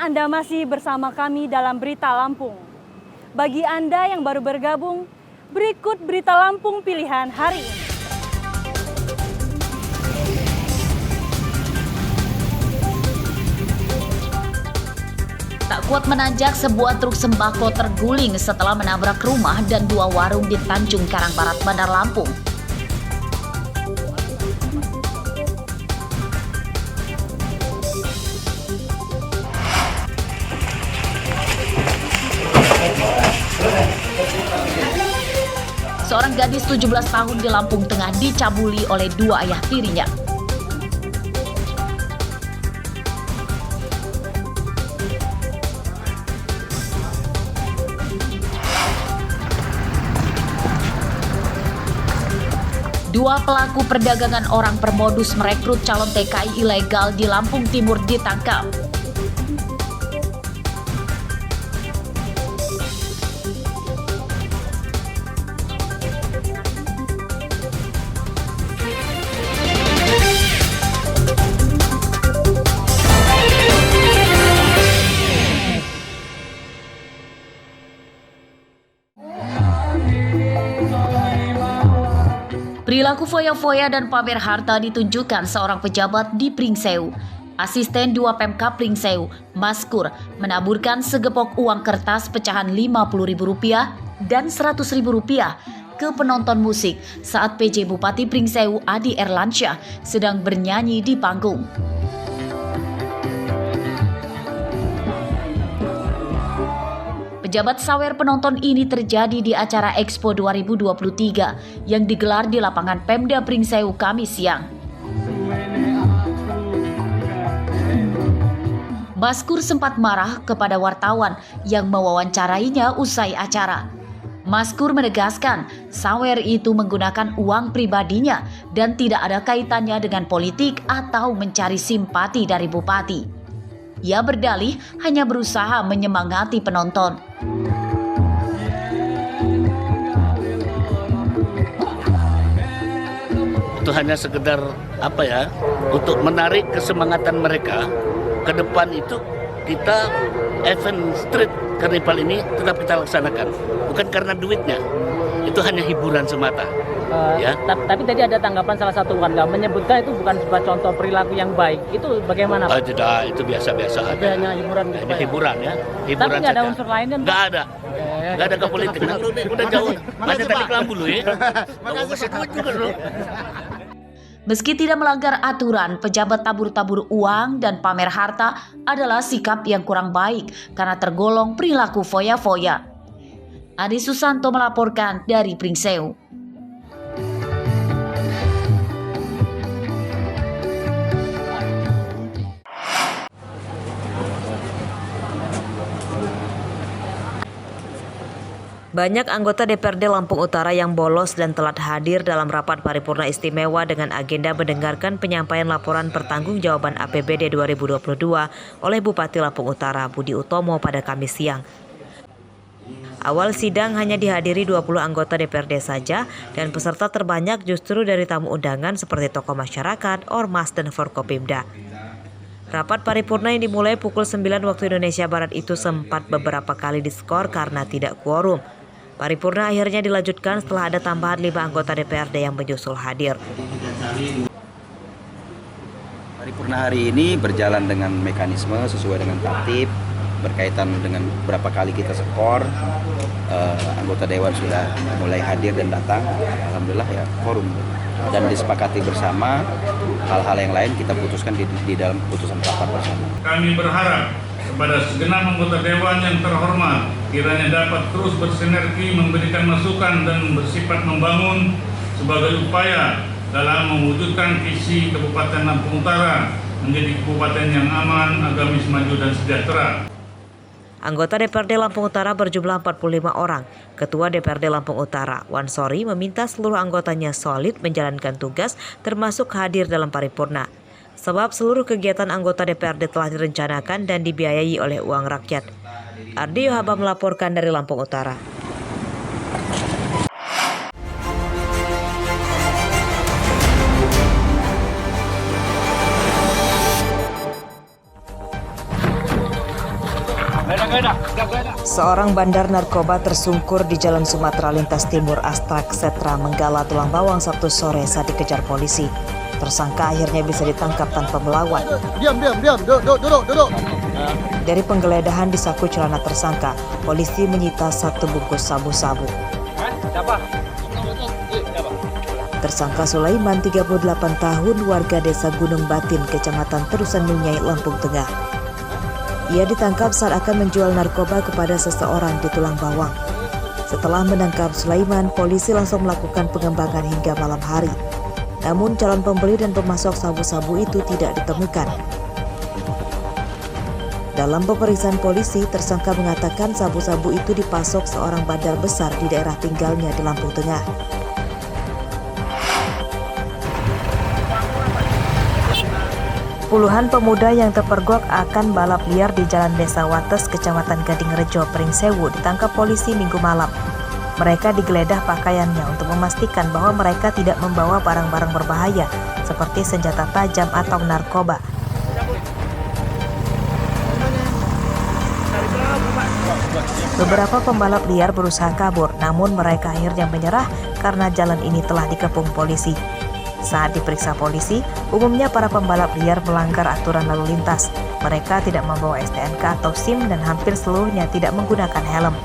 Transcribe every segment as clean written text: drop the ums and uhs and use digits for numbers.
Anda masih bersama kami dalam Berita Lampung. Bagi Anda yang baru bergabung, berikut Berita Lampung pilihan hari ini. Tak kuat menanjak, sebuah truk sembako terguling setelah menabrak rumah dan dua warung di Tanjung Karang Barat, Bandar Lampung. Seorang gadis 17 tahun di Lampung Tengah dicabuli oleh dua ayah tirinya. Dua pelaku perdagangan orang bermodus merekrut calon TKI ilegal di Lampung Timur ditangkap. Perilaku foya-foya dan pamer harta ditunjukkan seorang pejabat di Pringsewu. Asisten 2 Pemkab Pringsewu, Maskur, menaburkan segepok uang kertas pecahan Rp50.000 dan Rp100.000 ke penonton musik saat PJ Bupati Pringsewu Adi Erlansyah sedang bernyanyi di panggung. Pejabat sawer penonton ini terjadi di acara Expo 2023 yang digelar di lapangan Pemda Pringsewu Kamis siang. Maskur sempat marah kepada wartawan yang mewawancarainya usai acara. Maskur menegaskan sawer itu menggunakan uang pribadinya dan tidak ada kaitannya dengan politik atau mencari simpati dari bupati. Ia berdalih hanya berusaha menyemangati penonton. Itu hanya sekedar untuk menarik kesemangatan mereka ke depan. Itu kita event street carnival ini tetap kita laksanakan, bukan karena duitnya, itu hanya hiburan semata. Ya. Tapi tadi ada tanggapan salah satu warga menyebutkan itu bukan sebuah contoh perilaku yang baik. Itu bagaimana, Pak? Tidak, itu biasa-biasa aja. Hanya hiburan gitu, hanya hiburan ya. Hiburan tapi nggak ada unsur lain kan? Nggak ada. Nggak ada ke politik. Udah jauh. Masih tadi kelambu lu ya. Makasih duit juga lu. Meski tidak melanggar aturan, pejabat tabur-tabur uang dan pamer harta adalah sikap yang kurang baik karena tergolong perilaku foya-foya. Adi Susanto melaporkan dari Pringsewu. Banyak anggota DPRD Lampung Utara yang bolos dan telat hadir dalam rapat paripurna istimewa dengan agenda mendengarkan penyampaian laporan pertanggungjawaban APBD 2022 oleh Bupati Lampung Utara Budi Utomo pada Kamis siang. Awal sidang hanya dihadiri 20 anggota DPRD saja dan peserta terbanyak justru dari tamu undangan seperti tokoh masyarakat, ormas, dan Forkopimda. Rapat paripurna yang dimulai pukul 9 waktu Indonesia Barat itu sempat beberapa kali diskor karena tidak quorum. Paripurna akhirnya dilanjutkan setelah ada tambahan 5 anggota DPRD yang menyusul hadir. Paripurna hari ini berjalan dengan mekanisme sesuai dengan tertib, berkaitan dengan berapa kali kita skor. Anggota Dewan sudah mulai hadir dan datang, alhamdulillah ya quorum. Dan disepakati bersama hal-hal yang lain kita putuskan di dalam putusan rapat bersama. Kami berharap kepada segenap anggota Dewan yang terhormat kiranya dapat terus bersinergi memberikan masukan dan bersifat membangun sebagai upaya dalam mewujudkan visi Kabupaten Lampung Utara menjadi kabupaten yang aman, agamis, maju, dan sejahtera. Anggota DPRD Lampung Utara berjumlah 45 orang. Ketua DPRD Lampung Utara, Wan Sori, meminta seluruh anggotanya solid menjalankan tugas termasuk hadir dalam paripurna. Sebab seluruh kegiatan anggota DPRD telah direncanakan dan dibiayai oleh uang rakyat. Ardi Yohaba melaporkan dari Lampung Utara. Seorang bandar narkoba tersungkur di Jalan Sumatera Lintas Timur Astrak Setra Menggala Tulang Bawang Sabtu sore saat dikejar polisi. Tersangka akhirnya bisa ditangkap tanpa melawan. Diam, duduk. Dari penggeledahan di saku celana tersangka, polisi menyita 1 bungkus sabu-sabu. Tersangka Sulaiman, 38 tahun, warga desa Gunung Batin, Kecamatan Terusan Nunyai, Lampung Tengah. Ia ditangkap saat akan menjual narkoba kepada seseorang di Tulang Bawang. Setelah menangkap Sulaiman, polisi langsung melakukan pengembangan hingga malam hari. Namun calon pembeli dan pemasok sabu-sabu itu tidak ditemukan. Dalam pemeriksaan polisi, tersangka mengatakan sabu-sabu itu dipasok seorang bandar besar di daerah tinggalnya di Lampung Tengah. Puluhan pemuda yang terpergok akan balap liar di Jalan Desa Wates, Kecamatan Gadingrejo, Pringsewu ditangkap polisi Minggu malam. Mereka digeledah pakaiannya untuk memastikan bahwa mereka tidak membawa barang-barang berbahaya seperti senjata tajam atau narkoba. Beberapa pembalap liar berusaha kabur, namun mereka akhirnya menyerah karena jalan ini telah dikepung polisi. Saat diperiksa polisi, umumnya para pembalap liar melanggar aturan lalu lintas. Mereka tidak membawa STNK atau SIM dan hampir seluruhnya tidak menggunakan helm.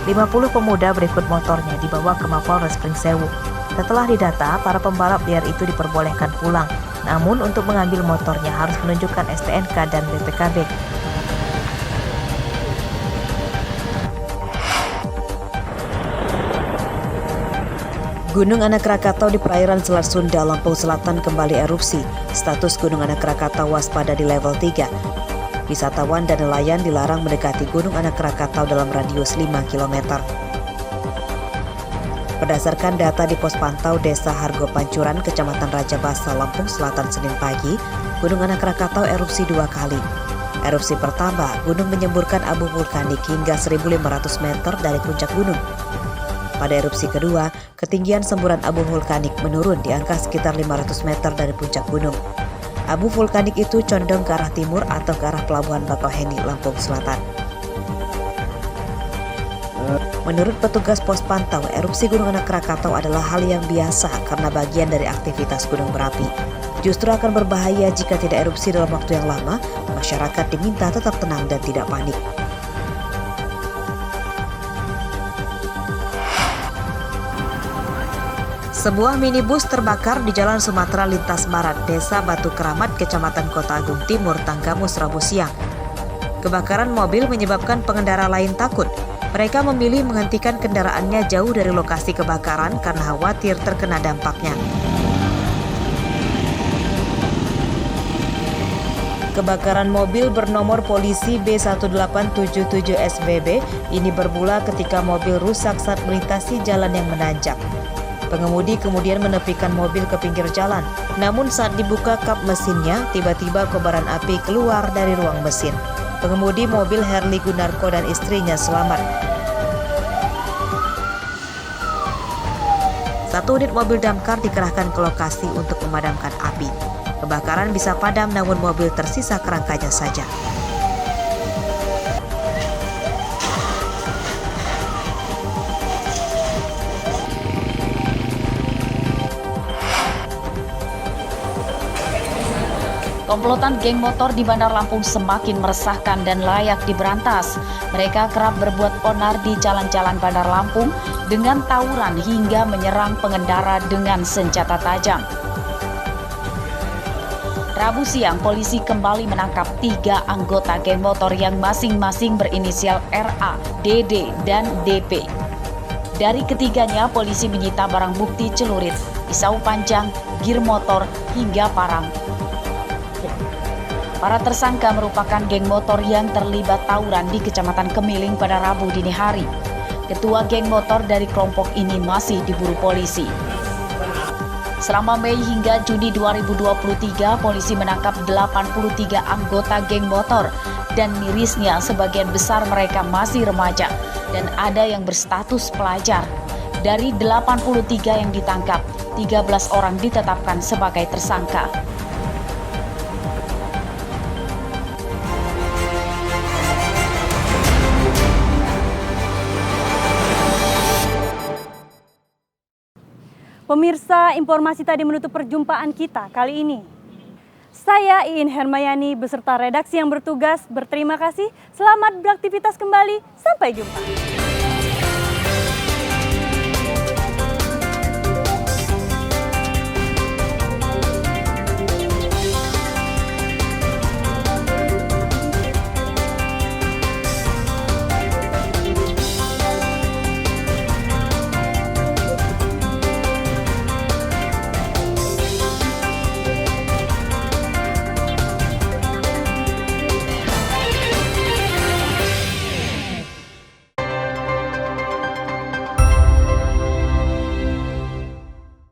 "50 pemuda berikut motornya dibawa ke Mapolres Pringsewu. Setelah didata, para pembalap liar itu diperbolehkan pulang. Namun untuk mengambil motornya harus menunjukkan STNK dan BPKB. Gunung Anak Rakatau di perairan Selat Sunda, Lampung Selatan kembali erupsi. Status Gunung Anak Rakatau waspada di level 3. Wisatawan dan nelayan dilarang mendekati Gunung Anak Rakatau dalam radius 5 km. Berdasarkan data di pos pantau Desa Hargo Pancuran, Kecamatan Raja Basa, Lampung Selatan Senin pagi, Gunung Anak Rakatau erupsi 2 kali. Erupsi pertama, gunung menyemburkan abu vulkanik hingga 1.500 meter dari puncak gunung. Pada erupsi kedua, ketinggian semburan abu vulkanik menurun di angka sekitar 500 meter dari puncak gunung. Abu vulkanik itu condong ke arah timur atau ke arah Pelabuhan Bakauheni, Lampung Selatan. Menurut petugas pos pantau, erupsi Gunung Anak Rakatau adalah hal yang biasa karena bagian dari aktivitas gunung berapi. Justru akan berbahaya jika tidak erupsi dalam waktu yang lama. Masyarakat diminta tetap tenang dan tidak panik. Sebuah minibus terbakar di Jalan Sumatera Lintas Barat, Desa Batu Keramat, Kecamatan Kota Agung Timur, Tanggamus, Rabu siang. Kebakaran mobil menyebabkan pengendara lain takut. Mereka memilih menghentikan kendaraannya jauh dari lokasi kebakaran karena khawatir terkena dampaknya. Kebakaran mobil bernomor polisi B1877 SBB ini bermula ketika mobil rusak saat melintasi jalan yang menanjak. Pengemudi kemudian menepikan mobil ke pinggir jalan. Namun saat dibuka kap mesinnya, tiba-tiba kobaran api keluar dari ruang mesin. Pengemudi mobil Herli Gunarko dan istrinya selamat. 1 unit mobil damkar dikerahkan ke lokasi untuk memadamkan api. Kebakaran bisa padam namun mobil tersisa kerangkanya saja. Komplotan geng motor di Bandar Lampung semakin meresahkan dan layak diberantas. Mereka kerap berbuat onar di jalan-jalan Bandar Lampung dengan tawuran hingga menyerang pengendara dengan senjata tajam. Rabu siang, polisi kembali menangkap 3 anggota geng motor yang masing-masing berinisial RA, DD, dan DP. Dari ketiganya, polisi menyita barang bukti celurit, pisau panjang, gir motor, hingga parang. Para tersangka merupakan geng motor yang terlibat tawuran di Kecamatan Kemiling pada Rabu dini hari. Ketua geng motor dari kelompok ini masih diburu polisi. Selama Mei hingga Juni 2023, polisi menangkap 83 anggota geng motor dan mirisnya sebagian besar mereka masih remaja dan ada yang berstatus pelajar. Dari 83 yang ditangkap, 13 orang ditetapkan sebagai tersangka. Pemirsa, informasi tadi menutup perjumpaan kita kali ini. Saya Iin Hermayani beserta redaksi yang bertugas berterima kasih. Selamat beraktivitas kembali. Sampai jumpa.